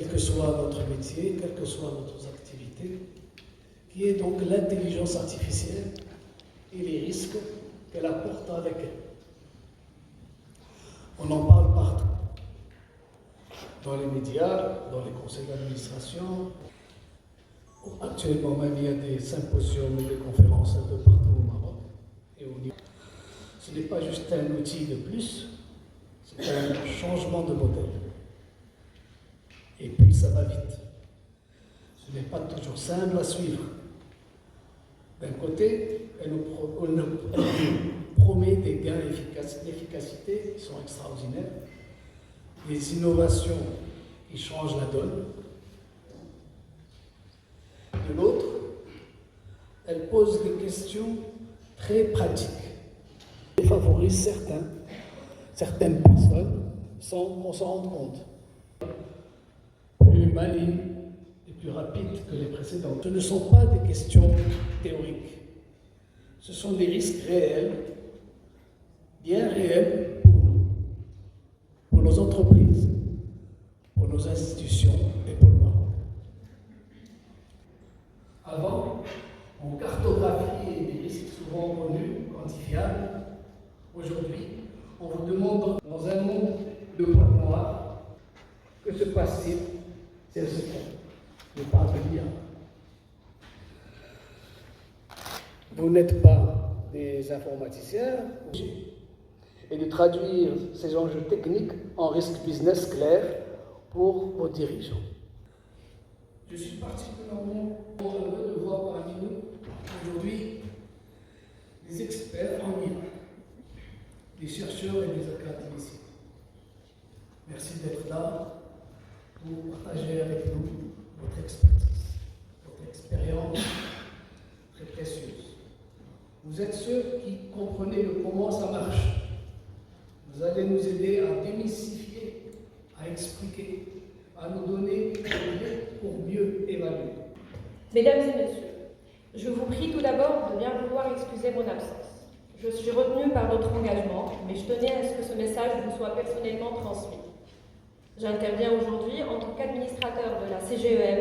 quel que soit notre métier, quelles que soient notre activité, qui est donc l'intelligence artificielle et les risques qu'elle apporte avec elle. On en parle partout, dans les médias, dans les conseils d'administration. Actuellement même, il y a des symposiums et des conférences un peu partout au Maroc et au niveau. Ce n'est pas juste un outil de plus, c'est un changement de modèle. Et puis ça va vite. Ce n'est pas toujours simple à suivre. D'un côté, elle nous promet des gains d'efficacité qui sont extraordinaires, des innovations qui changent la donne. De l'autre, elle pose des questions très pratiques et favorise certaines personnes sans qu'on s'en rende compte. Plus maligne et plus rapide que les précédentes. Ce ne sont pas des questions théoriques. Ce sont des risques réels, bien réels pour nous, pour nos entreprises, pour nos institutions et pour le Maroc. Avant, on cartographiait des risques souvent connus, quantifiables. Aujourd'hui, on vous demande, dans un monde de boîte noire, que se passe-t-il si elle se trompe? Je parle de l'IA. Vous n'êtes pas des informaticiens, et de traduire ces enjeux techniques en risques business clairs pour vos dirigeants. Je suis particulièrement heureux de voir parmi nous aujourd'hui des experts en IA, des chercheurs et des académiciens. Merci d'être là pour partager avec nous votre expertise, votre expérience très précieuse. Vous êtes ceux qui comprenez comment ça marche. Vous allez nous aider à démystifier, à expliquer, à nous donner des clés pour mieux évaluer. Mesdames et messieurs, je vous prie tout d'abord de bien vouloir excuser mon absence. Je suis retenue par notre engagement, mais je tenais à ce que ce message vous soit personnellement transmis. J'interviens aujourd'hui en tant qu'administrateur de la CGEM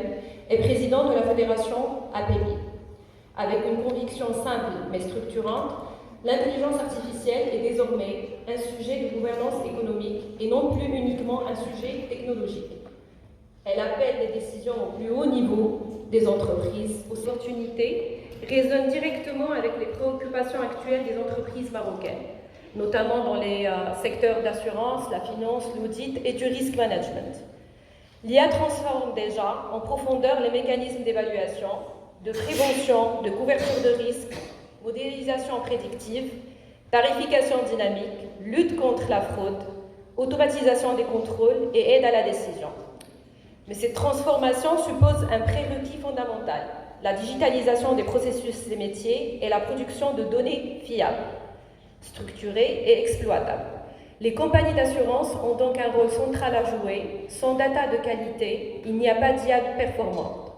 et président de la fédération APEMI. Avec une conviction simple mais structurante, l'intelligence artificielle est désormais un sujet de gouvernance économique et non plus uniquement un sujet technologique. Elle appelle des décisions au plus haut niveau des entreprises. L'opportunité résonne directement avec les préoccupations actuelles des entreprises marocaines, notamment dans les secteurs d'assurance, la finance, l'audit et du risk management. L'IA transforme déjà en profondeur les mécanismes d'évaluation, de prévention, de couverture de risque, modélisation prédictive, tarification dynamique, lutte contre la fraude, automatisation des contrôles et aide à la décision. Mais cette transformation suppose un prérequis fondamental, la digitalisation des processus des métiers et la production de données fiables, structurées et exploitables. Les compagnies d'assurance ont donc un rôle central à jouer. Sans data de qualité, il n'y a pas d'IA performante.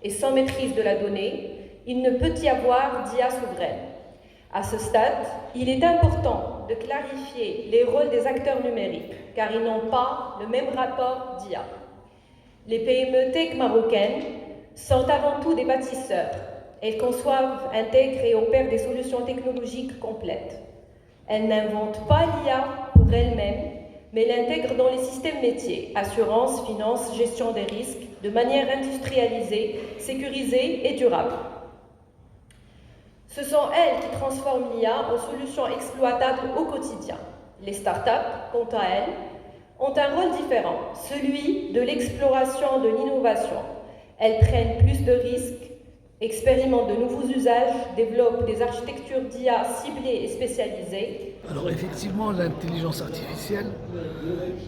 Et sans maîtrise de la donnée, il ne peut y avoir d'IA souveraine. À ce stade, il est important de clarifier les rôles des acteurs numériques, car ils n'ont pas le même rapport d'IA. Les PME tech marocaines sont avant tout des bâtisseurs. Elles conçoivent, intègrent et opèrent des solutions technologiques complètes. Elles n'inventent pas l'IA pour elles-mêmes, mais l'intègrent dans les systèmes métiers, assurance, finance, gestion des risques, de manière industrialisée, sécurisée et durable. Ce sont elles qui transforment l'IA en solutions exploitables au quotidien. Les startups, quant à elles, ont un rôle différent, celui de l'exploration de l'innovation. Elles prennent plus de risques, expérimentent de nouveaux usages, développent des architectures d'IA ciblées et spécialisées. Alors effectivement, l'intelligence artificielle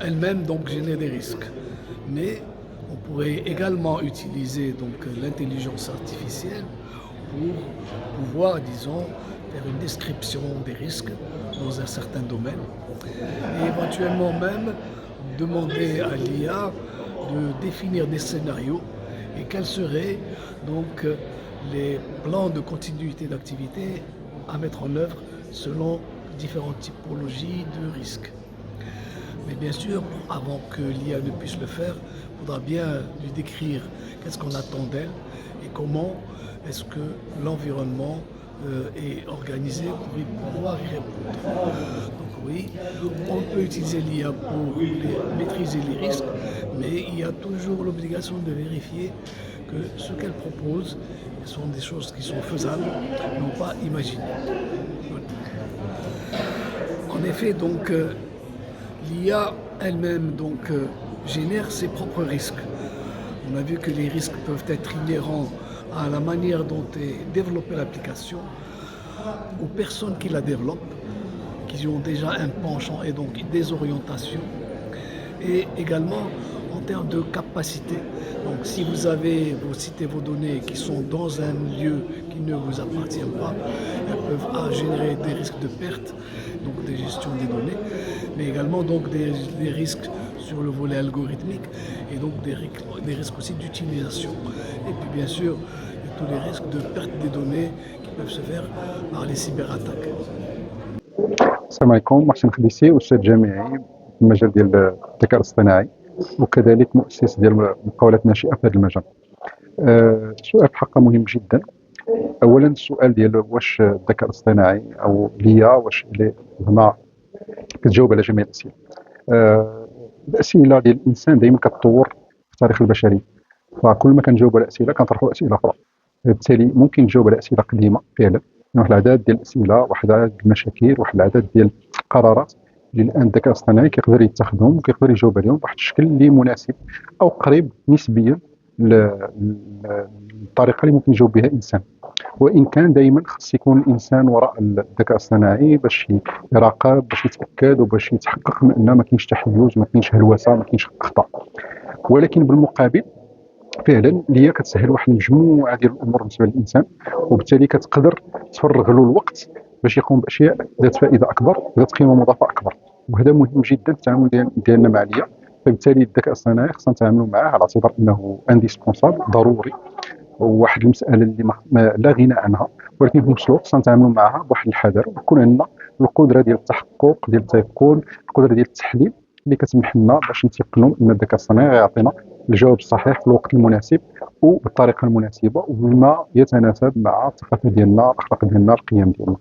elle-même donc génère des risques, mais on pourrait également utiliser donc l'intelligence artificielle pour pouvoir, disons, faire une description des risques dans un certain domaine et éventuellement même demander à l'IA de définir des scénarios et quels seraient donc les plans de continuité d'activité à mettre en œuvre selon différentes typologies de risques. Mais bien sûr, avant que l'IA ne puisse le faire, faudra bien lui décrire qu'est-ce qu'on attend d'elle et comment est-ce que l'environnement est organisé pour pouvoir y répondre. Donc oui, on peut utiliser l'IA pour maîtriser les risques, mais il y a toujours l'obligation de vérifier que ce qu'elle propose sont des choses qui sont faisables, non pas imaginées. En effet, donc, l'IA elle-même génère ses propres risques. On a vu que les risques peuvent être inhérents à la manière dont est développée l'application, aux personnes qui la développent, qui ont déjà un penchant et donc des orientations, et également en termes de capacité. Donc si vous citez vos données qui sont dans un lieu qui ne vous appartient pas, elles peuvent générer des risques de perte, donc des gestions des données, mais également donc des risques sur le volet algorithmique et donc des risques aussi d'utilisation. Et puis bien sûr, tous les risques de perte des données qui peuvent se faire par les cyberattaques. السلام عليكم، محسن خديسي، أستاذ جامعي في المجال ديال الذكاء الاصطناعي وكذلك مؤسس ديال مقاولات ناشئة في هذا المجال. السؤال في الحقيقة مهم جدا. أولا السؤال ديال واش الذكاء الاصطناعي أو ليا واش هنا كتجاوب على جميع الأسئلة. الأسئلة ديال الإنسان دائما كتطور في التاريخ البشري، فكل ما كنجاوب على أسئلة كنطرحوا أسئلة أخرى، بالتالي ممكن تجاوب على أسئلة قديمة فعلا، واحد العدد ديال الأسئلة، واحد العدد ديال المشاكل، واحد العدد ديال القرارات اللي الآن الذكاء الاصطناعي كيقدر يتخذهم وكيقدر يجاوب عليهم بواحد الشكل اللي مناسب أو قريب نسبيا للطريقة اللي ممكن يجاوب بها الإنسان. وإن كان دائما خص يكون الإنسان وراء الذكاء الاصطناعي باش يراقب، باش يتأكد وباش يتحقق من أن ما كاينش تحيز، ما كاينش هلوسة، ما كاينش أخطاء. ولكن بالمقابل فعلا اللي كتسهل واحد المجموعه ديال الامور بالنسبه للانسان، وبالتالي كتقدر تفرغ له الوقت باش يقوم باشياء ذات فائده اكبر، ذات قيمه مضافه اكبر، وهذا مهم جدا في التعامل ديالنا مع الIA. فبالتالي الذكاء الاصطناعي خصنا نتعاملوا معاه على اعتبار انه انديسبونسابل، ضروري، وواحد المساله اللي ما لا غنى عنها، ولكن في نفس الوقت خصنا نتعاملوا معها بواحد الحذر، ويكون عندنا القدره ديال التحقق، ديال التيقن، القدره ديال التحليل اللي كتسمح لنا باش نتيقنوا ان الذكاء الاصطناعي يعطينا الجواب الصحيح في الوقت المناسب وبالطريقه المناسبه وبما يتناسب مع الثقافه ديالنا، الاخلاق ديالنا، القيم ديالنا.